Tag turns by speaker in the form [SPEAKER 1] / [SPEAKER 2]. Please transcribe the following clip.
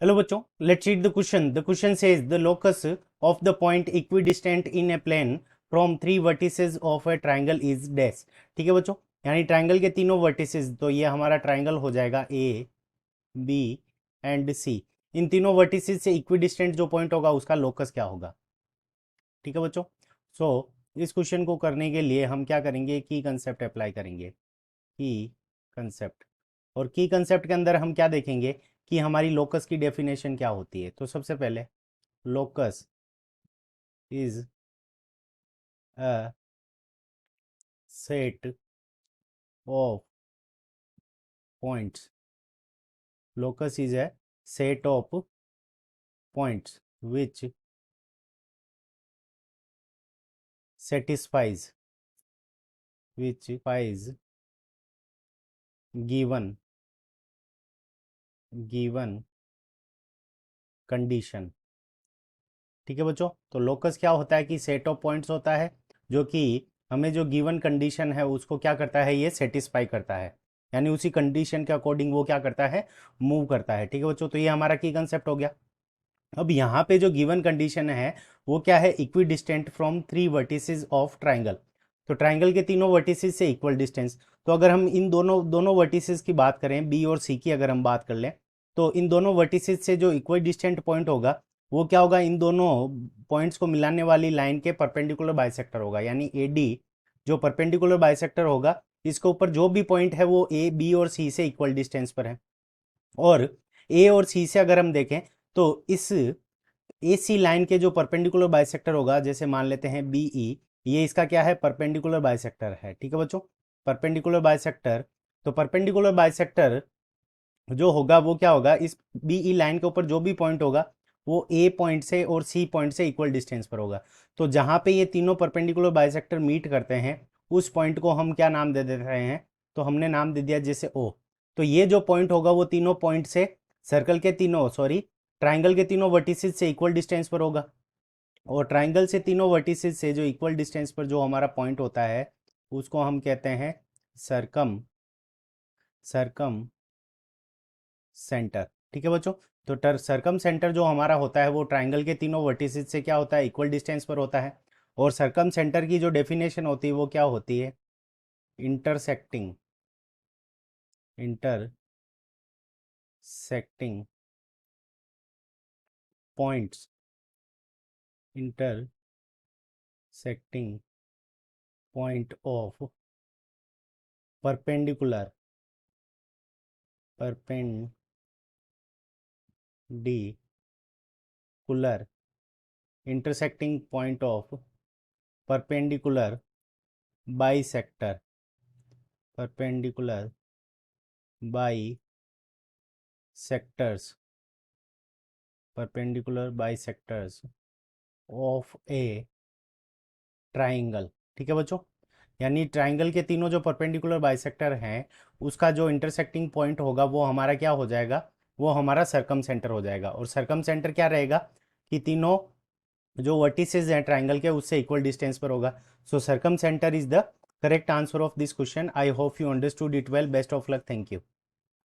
[SPEAKER 1] Hello बच्चों, let's read the question. The question says the locus of the point equidistant in a plane from three vertices of a triangle is dash. ठीक है बच्चों, यानी triangle के तीनों vertices, तो ये हमारा ट्राइंगल हो जाएगा ए, बी एंड सी. इन तीनों वर्टिसेस से इक्विडिस्टेंट जो पॉइंट होगा उसका लोकस क्या होगा. ठीक है बच्चों. इस क्वेश्चन को करने के लिए हम क्या करेंगे, की कंसेप्ट अप्लाई करेंगे. की कंसेप्ट. और की कंसेप्ट के अंदर हम क्या देखेंगे कि हमारी लोकस की डेफिनेशन क्या होती है. तो सबसे पहले locus is a set of points. Locus is a set of points which satisfies given condition. ठीक है बच्चों, तो लोकस क्या होता है कि सेट ऑफ पॉइंट्स होता है जो कि हमें जो गिवन कंडीशन है उसको क्या करता है, ये सेटिस्फाई करता है. यानी उसी कंडीशन के अकॉर्डिंग वो क्या करता है, मूव करता है. ठीक है बच्चों, तो ये हमारा की कंसेप्ट हो गया. अब यहाँ पे जो गिवन कंडीशन है वो क्या है, equi distant from three vertices of triangle. तो ट्राइंगल के तीनों वर्टिसेस से इक्वल डिस्टेंस. तो अगर हम इन दोनों दोनों वर्टिसेस की बात करें, बी और सी की अगर हम बात कर लें, तो इन दोनों वर्टिसेस से जो इक्वल डिस्टेंट पॉइंट होगा वो क्या होगा, इन दोनों पॉइंट्स को मिलाने वाली लाइन के परपेंडिकुलर बाइसेक्टर होगा. यानी ए डी जो परपेंडिकुलर बाइसेक्टर होगा, इसके ऊपर जो भी पॉइंट है वो ए, बी और सी से इक्वल डिस्टेंस पर है. और ए और सी से अगर हम देखें तो इस ए सी लाइन के जो परपेंडिकुलर बाइसेक्टर होगा, जैसे मान लेते हैं बी ई, ये इसका क्या है, परपेंडिकुलर बाइसेक्टर है. ठीक है बच्चों, परपेंडिकुलर बाइसेक्टर. तो परपेंडिकुलर बाइसेक्टर जो होगा वो क्या होगा, इस बी ई लाइन के ऊपर जो भी पॉइंट होगा वो ए पॉइंट से और सी पॉइंट से इक्वल डिस्टेंस पर होगा. तो जहां पे ये तीनों परपेंडिकुलर बाइसेक्टर मीट करते हैं उस पॉइंट को हम क्या नाम दे देते हैं, तो हमने नाम दे दिया जैसे ओ. तो ये जो पॉइंट होगा वो तीनों पॉइंट से, सर्कल के तीनों, सॉरी, ट्राइंगल के तीनों वर्टिसेस से इक्वल डिस्टेंस पर होगा. और ट्राइंगल से तीनों वर्टिसेस से जो इक्वल डिस्टेंस पर जो हमारा पॉइंट होता है उसको हम कहते हैं सरकम सेंटर. ठीक है बच्चों, तो सरकम सेंटर जो हमारा होता है वो ट्राइंगल के तीनों वर्टिसेस से क्या होता है, इक्वल डिस्टेंस पर होता है. और सरकम सेंटर की जो डेफिनेशन होती है वो क्या होती है, intersecting points intersecting point of perpendicular intersecting point of perpendicular bisector perpendicular by sectors of a triangle. ठीक है बच्चों, यानी ट्राइंगल के तीनों जो परपेंडिकुलर बाइसेक्टर हैं उसका जो इंटरसेक्टिंग पॉइंट होगा वो हमारा क्या हो जाएगा, वो हमारा सरकम सेंटर हो जाएगा. और सरकम सेंटर क्या रहेगा कि तीनों जो वर्टिसेस हैं ट्राइंगल के उससे इक्वल डिस्टेंस पर होगा. So circumcentre is the correct answer of this question. I hope you understood it well. Best of luck. Thank you.